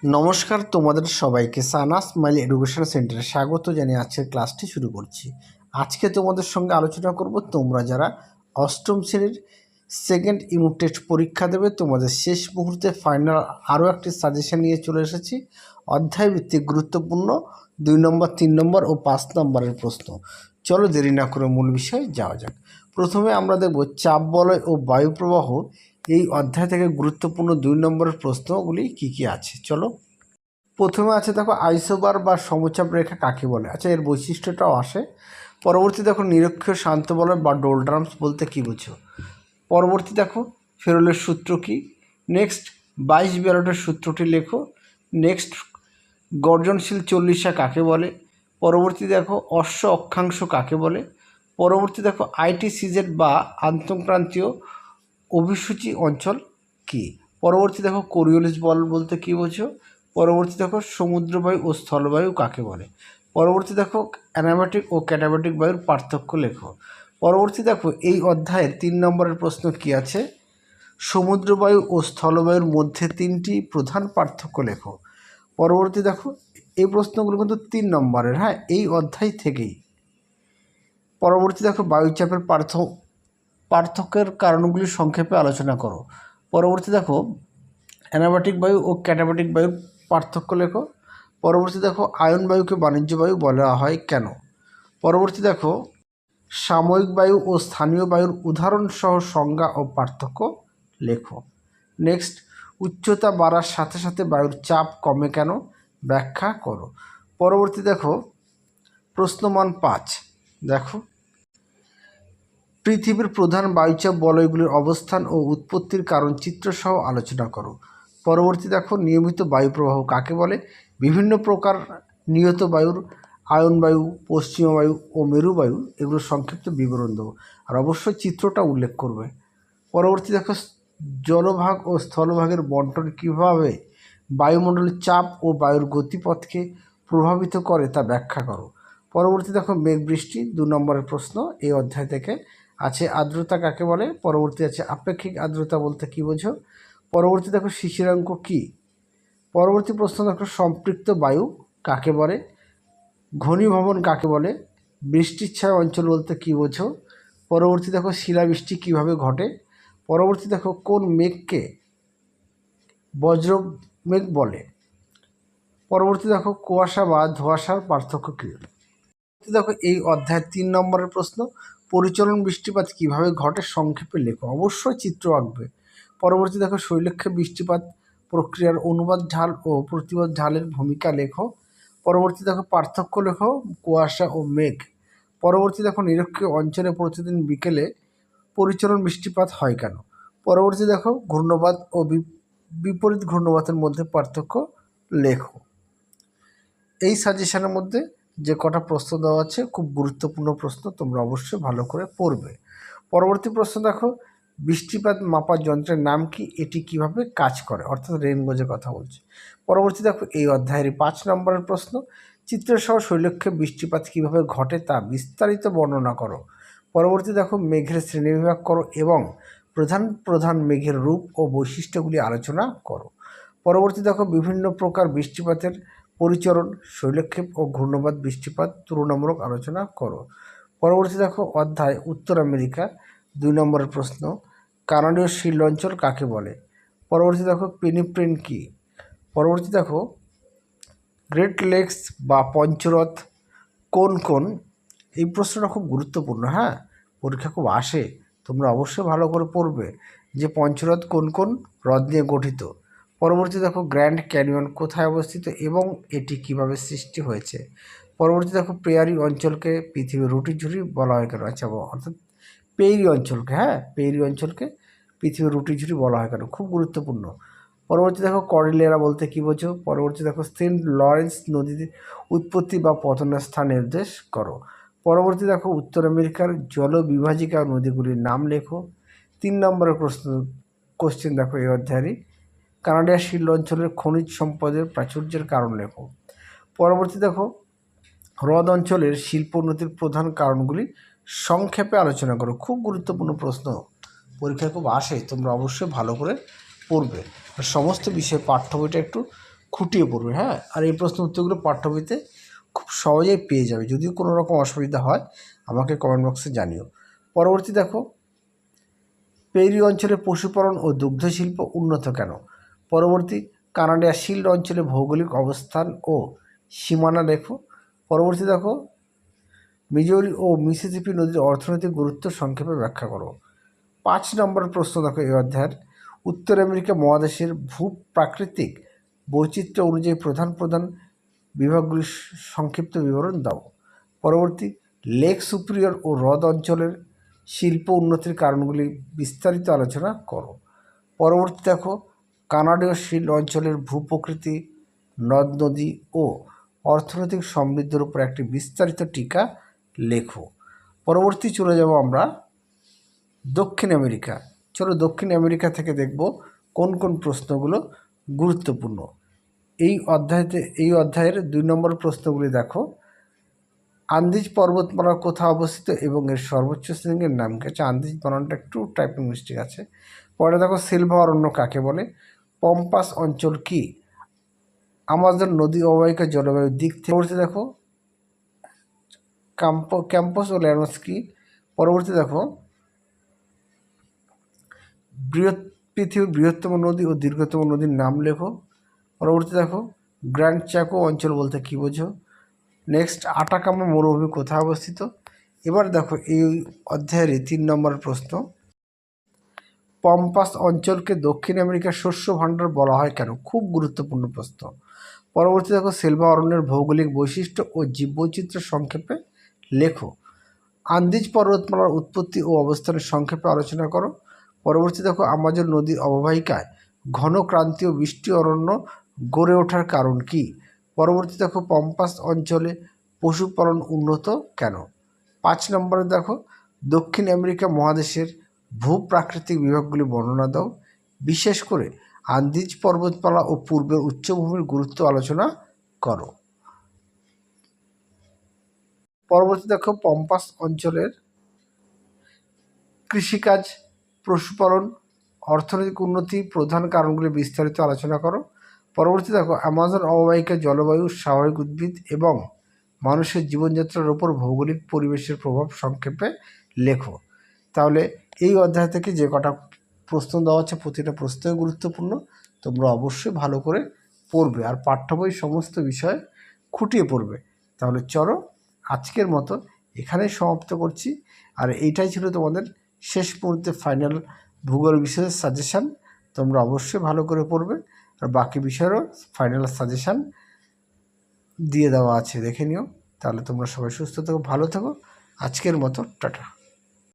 নমস্কার, তোমাদের সবাইকে সানা স্মাইল এডুকেশন সেন্টারে স্বাগত জানিয়ে আজকের ক্লাসটি শুরু করছি। আজকে তোমাদের সঙ্গে আলোচনা করব তোমরা যারা অষ্টম শ্রেণীর সেকেন্ড ইউনিট টেস্ট পরীক্ষা দেবে, তোমাদের শেষ মুহূর্তে ফাইনাল আরও একটি সাজেশন নিয়ে চলে এসেছি। অধ্যায়ভিত্তিক গুরুত্বপূর্ণ 2 নম্বর, 3 নম্বর ও 5 নম্বরের প্রশ্ন। চলো দেরি না করে মূল বিষয়ে যাওয়া যাক। প্রথমে আমরা দেখব চাপ বলয় ও বায়ু প্রবাহ। এই অধ্যায় থেকে গুরুত্বপূর্ণ 2 নম্বরের প্রশ্নগুলি কি কি আছে চলো। প্রথমে আছে দেখো আইসোবার বা সমচাপ রেখা কাকে বলে। আচ্ছা, এর বৈশিষ্ট্যটাও আসে। পরবর্তী দেখো নিরক্ষীয় শান্ত বলয় বা ডোলড্রামস বলতে কী বোঝো। পরবর্তী দেখো ফেরোলের সূত্র কী। নেক্সট 22-12 সূত্রটি লেখো। নেক্সট গর্জনশীল চল্লিশা কাকে বলে। পরবর্তী দেখো অশ্ব অক্ষাংশ কাকে বলে। পরবর্তী দেখো আইটিসিজেড বা আন্তঃক্রান্তীয় অভিসূচি অঞ্চল কী। পরবর্তী দেখো কোরিওলিস বল বলতে কী বোঝো। পরবর্তী দেখো সমুদ্রবায়ু ও স্থলবায়ু কাকে বলে। পরবর্তী দেখো অ্যানাবাটিক ও ক্যাটাবাটিক বায়ুর পার্থক্য লেখো। পরবর্তী দেখো এই অধ্যায়ের 3 নম্বরের প্রশ্ন কি আছে, সমুদ্রবায়ু ও স্থলবায়ুর মধ্যে 3টি প্রধান পার্থক্য লেখো। পরবর্তী দেখো এই প্রশ্নগুলো কিন্তু 3 নম্বরের, হ্যাঁ, এই অধ্যায় থেকেই। পরবর্তী দেখো বায়ুচাপের পার্থক্যের কারণগুলি সংক্ষেপে আলোচনা করো। পরবর্তী দেখো অ্যানাবাটিক বায়ু ও ক্যাটাবাটিক বায়ুর পার্থক্য লেখো। পরবর্তী দেখো আয়ন বায়ুকে বাণিজ্য বায়ু বলা হয় কেন। পরবর্তী দেখো সাময়িক বায়ু ও স্থানীয় বায়ুর উদাহরণসহ সংজ্ঞা ও পার্থক্য লেখো। নেক্সট উচ্চতা বাড়ার সাথে সাথে বায়ুর চাপ কমে কেন, ব্যাখ্যা করো। পরবর্তী দেখো প্রশ্নমান 5 দেখো পৃথিবীর প্রধান বায়ুচাপ বলয়গুলির অবস্থান ও উৎপত্তির কারণ চিত্রসহ আলোচনা করো। পরবর্তী দেখো নিয়মিত বায়ু প্রবাহ কাকে বলে। বিভিন্ন প্রকার নিয়ত বায়ুর আয়ন বায়ু, পশ্চিমা বায়ু ও মেরু বায়ু, এগুলো সংক্ষিপ্ত বিবরণ দেবো, আর অবশ্যই চিত্রটা উল্লেখ করবে। পরবর্তী দেখো জলভাগ ও স্থলভাগের বন্টন কীভাবে বায়ুমণ্ডলের চাপ ও বায়ুর গতিপথকে প্রভাবিত করে তা ব্যাখ্যা করো। পরবর্তী দেখো মেঘ বৃষ্টি 2 নম্বরের প্রশ্ন এই অধ্যায় থেকে আছে। আর্দ্রতা কাকে বলে। পরবর্তী আছে আপেক্ষিক আর্দ্রতা বলতে কী বোঝো। পরবর্তী দেখো শিশিরাঙ্ক কী। পরবর্তী প্রশ্ন দেখো সম্পৃক্ত বায়ু কাকে বলে। ঘনীভবন কাকে বলে। বৃষ্টির ছায়া অঞ্চল বলতে কী বোঝো। পরবর্তী দেখো শিলাবৃষ্টি কীভাবে ঘটে। পরবর্তী দেখো কোন মেঘকে বজ্র মেঘ বলে। পরবর্তী দেখো কুয়াশা বা ধোঁয়াশার পার্থক্য কী। দেখো এই অধ্যায়ের 3 নম্বরের প্রশ্ন পরিচলন বৃষ্টিপাত কিভাবে ঘটে সংক্ষেপে লেখো, অবশ্যই চিত্র আঁকবে। পরবর্তী দেখো শৈলক্ষে বৃষ্টিপাত প্রক্রিয়ার অনুবাদ ঢাল ও প্রতিবাদ ঢালের ভূমিকা লেখো। পরবর্তী দেখো পার্থক্য লেখো কুয়াশা ও মেঘ। পরবর্তী দেখো নিরক্ষীয় অঞ্চলে প্রতিদিন বিকেলে পরিচলন বৃষ্টিপাত হয় কেন। পরবর্তী দেখো ঘূর্ণবাত ও বিপরীত ঘূর্ণবাতের মধ্যে পার্থক্য লেখো। এই সাজেশনের মধ্যে যে কটা প্রশ্ন দেওয়া আছে খুব গুরুত্বপূর্ণ প্রশ্ন, তোমরা অবশ্যই ভালো করে পড়বে। পরবর্তী প্রশ্ন দেখো বৃষ্টিপাত মাপার যন্ত্রের নাম কি, এটি কিভাবে কাজ করে, অর্থাৎ রেনগজের কথা বলছে। পরবর্তী দেখো এই অধ্যায়ের 5 নম্বরের প্রশ্ন চিত্রসহ শৈলক্ষে বৃষ্টিপাত কিভাবে ঘটে তা বিস্তারিত বর্ণনা করো। পরবর্তী দেখো মেঘের শ্রেণীবিভাগ করো এবং প্রধান প্রধান মেঘের রূপ ও বৈশিষ্ট্যগুলি আলোচনা করো। পরবর্তী দেখো বিভিন্ন প্রকার বৃষ্টিপাতের পরিচরণ, শৈলক্ষেপ ও ঘূর্ণবাত বৃষ্টিপাত তুলনামূলক আলোচনা করো। পরবর্তী দেখো অধ্যায় উত্তর আমেরিকা 2 নম্বরের প্রশ্ন কানাডীয় শিল্ড অঞ্চল কাকে বলে। পরবর্তী দেখো পেনিপ্রেন কী। পরবর্তী দেখো গ্রেট লেকস বা পঞ্চরথ কোন কোন। এই প্রশ্নটা খুব গুরুত্বপূর্ণ, হ্যাঁ, পরীক্ষা খুব আসে, তোমরা অবশ্যই ভালো করে পড়বে যে পঞ্চরথ কোন কোন হ্রদ নিয়ে গঠিত। পরবর্তী দেখো গ্র্যান্ড ক্যানিয়ন কোথায় অবস্থিত এবং এটি কিভাবে সৃষ্টি হয়েছে। পরবর্তী দেখো পেয়ারি অঞ্চলকে পৃথিবীর রুটি ঝুড়ি বলা হয় কেন। আচ্ছা, অর্থাৎ পেইরি অঞ্চলকে, হ্যাঁ, পেইরি অঞ্চলকে পৃথিবীর রুটি ঝুড়ি বলা হয় কেন, খুব গুরুত্বপূর্ণ। পরবর্তী দেখো কর্ডিলেরা বলতে কী বোঝো। পরবর্তী দেখো সেন্ট লরেন্স নদীর উৎপত্তি বা পতনের স্থান নির্দেশ করো। পরবর্তী দেখো উত্তর আমেরিকার জলবিভাজিকা নদীগুলির নাম লেখো। 3 নম্বরের কোশ্চেন দেখো এই অধ্যায়েরই কানাডিয়ার শিল্ড অঞ্চলের খনিজ সম্পদের প্রাচুর্যের কারণ লেখো। পরবর্তী দেখো হ্রদ অঞ্চলের শিল্পোন্নতির প্রধান কারণগুলি সংক্ষেপে আলোচনা করো। খুব গুরুত্বপূর্ণ প্রশ্ন, পরীক্ষায় খুব আসে, তোমরা অবশ্যই ভালো করে পড়বে। সমস্ত বিষয়ে পাঠ্য বইটা একটু খুঁটিয়ে পড়বে। হ্যাঁ, আর এই প্রশ্ন উত্তরগুলো পাঠ্যবইতে খুব সহজেই পেয়ে যাবে। যদি কোনো রকম অসুবিধা হয় আমাকে কমেন্ট বক্সে জানিও। পরবর্তী দেখো, পেরি অঞ্চলে পশুপালন ও দুগ্ধ শিল্প উন্নত কেন? পরবর্তী, কানাডিয়া শিল্ড অঞ্চলে ভৌগোলিক অবস্থান ও সীমানা লেখো। পরবর্তী দেখো, মিজোরি ও মিসিসিপি নদীর অর্থনৈতিক গুরুত্ব সংক্ষেপে ব্যাখ্যা করো। 5 নম্বর প্রশ্ন দেখো এই অধ্যায়ের, উত্তর আমেরিকা মহাদেশের ভূপ্রাকৃতিক বৈচিত্র্য অনুযায়ী প্রধান প্রধান বিভাগগুলির সংক্ষিপ্ত বিবরণ দাও। পরবর্তী, লেক সুপিরিয়র ও হ্রদ অঞ্চলের শিল্প উন্নতির কারণগুলি বিস্তারিত আলোচনা করো। পরবর্তী দেখো, কানাডীয় শিল্ড অঞ্চলের ভূপ্রকৃতি, নদ নদী ও অর্থনৈতিক সমৃদ্ধির উপর একটি বিস্তারিত টিকা লেখো। পরবর্তী চলে যাব আমরা দক্ষিণ আমেরিকা। চলো দক্ষিণ আমেরিকা থেকে দেখব কোন কোন প্রশ্নগুলো গুরুত্বপূর্ণ। এই অধ্যায়ের 2 নম্বর প্রশ্নগুলি দেখো, আন্দিজ পর্বতমালা কোথায় অবস্থিত এবং এর সর্বোচ্চ শৃঙ্গের নাম কি? আছে আন্দিজ বানানটা একটু টাইপিং মিস্টেক আছে। পরে দেখো, সিলভা অরণ্য কাকে বলে? পম্পাস অঞ্চল কি? আমাজন নদী অববাহিকা জলবায়ুর দিক থেকে। পরবর্তী দেখো, ক্যাম্পাস ও ল্যানোস কি? পরবর্তী দেখো, পৃথিবীর বৃহত্তম নদী ও দীর্ঘতম নদীর নাম লেখো। পরবর্তী দেখো, গ্র্যান্ড চাকো অঞ্চল বলতে কী বোঝো? নেক্সট, আটাকামা মরুভূমি কোথায় অবস্থিত? এবার দেখো এই অধ্যায়ের 3 নম্বর প্রশ্ন, পম্পাস অঞ্চলকে দক্ষিণ আমেরিকার শস্য ভাণ্ডার বলা হয় কেন? খুব গুরুত্বপূর্ণ প্রশ্ন। পরবর্তী দেখো, সিলভা অরণ্যের ভৌগোলিক বৈশিষ্ট্য ও জীববৈচিত্র্য সংক্ষেপে লেখো। আন্দিজ পর্বতমালার উৎপত্তি ও অবস্থানের সংক্ষেপে আলোচনা করো। পরবর্তী দেখো, আমাজন নদীর অববাহিকায় ঘন ক্রান্তীয় বৃষ্টি অরণ্য গড়ে ওঠার কারণ কি? পরবর্তী দেখো, পম্পাস অঞ্চলে পশুপালন উন্নত কেন? 5 নম্বরে দেখো, দক্ষিণ আমেরিকা মহাদেশের ভূপ্রাকৃতিক বিভাগগুলি বর্ণনা দাও। বিশেষ করে আন্দিজ পর্বতমালা ও পূর্বের উচ্চভূমির গুরুত্ব আলোচনা করো। পরবর্তী দেখো, পম্পাস অঞ্চলের কৃষিকাজ, পশুপালন, অর্থনৈতিক উন্নতি প্রধান কারণগুলি বিস্তারিত আলোচনা করো। পরবর্তী দেখো, আমাজন অববাহিকার জলবায়ু, স্বাভাবিক উদ্ভিদ এবং মানুষের জীবনযাত্রার ওপর ভৌগোলিক পরিবেশের প্রভাব সংক্ষেপে লেখো। তাহলে এই অধ্যায় থেকে যে কটা প্রশ্ন দেওয়া আছে প্রতিটা প্রশ্নই গুরুত্বপূর্ণ, তোমরা অবশ্যই ভালো করে পড়বে আর পাঠ্য বই সমস্ত বিষয় খুঁটিয়ে পড়বে। তাহলে চলো আজকের মতো এখানেই সমাপ্ত করছি। আর এইটাই ছিল তোমাদের শেষ মুহূর্তে ফাইনাল ভূগোল বিষয়ের সাজেশান। তোমরা অবশ্যই ভালো করে পড়বে আর বাকি বিষয়েরও ফাইনাল সাজেশান দিয়ে দেওয়া আছে, দেখে নিও। তাহলে তোমরা সবাই সুস্থ থেকো, ভালো থেকো। আজকের মতো টাটা।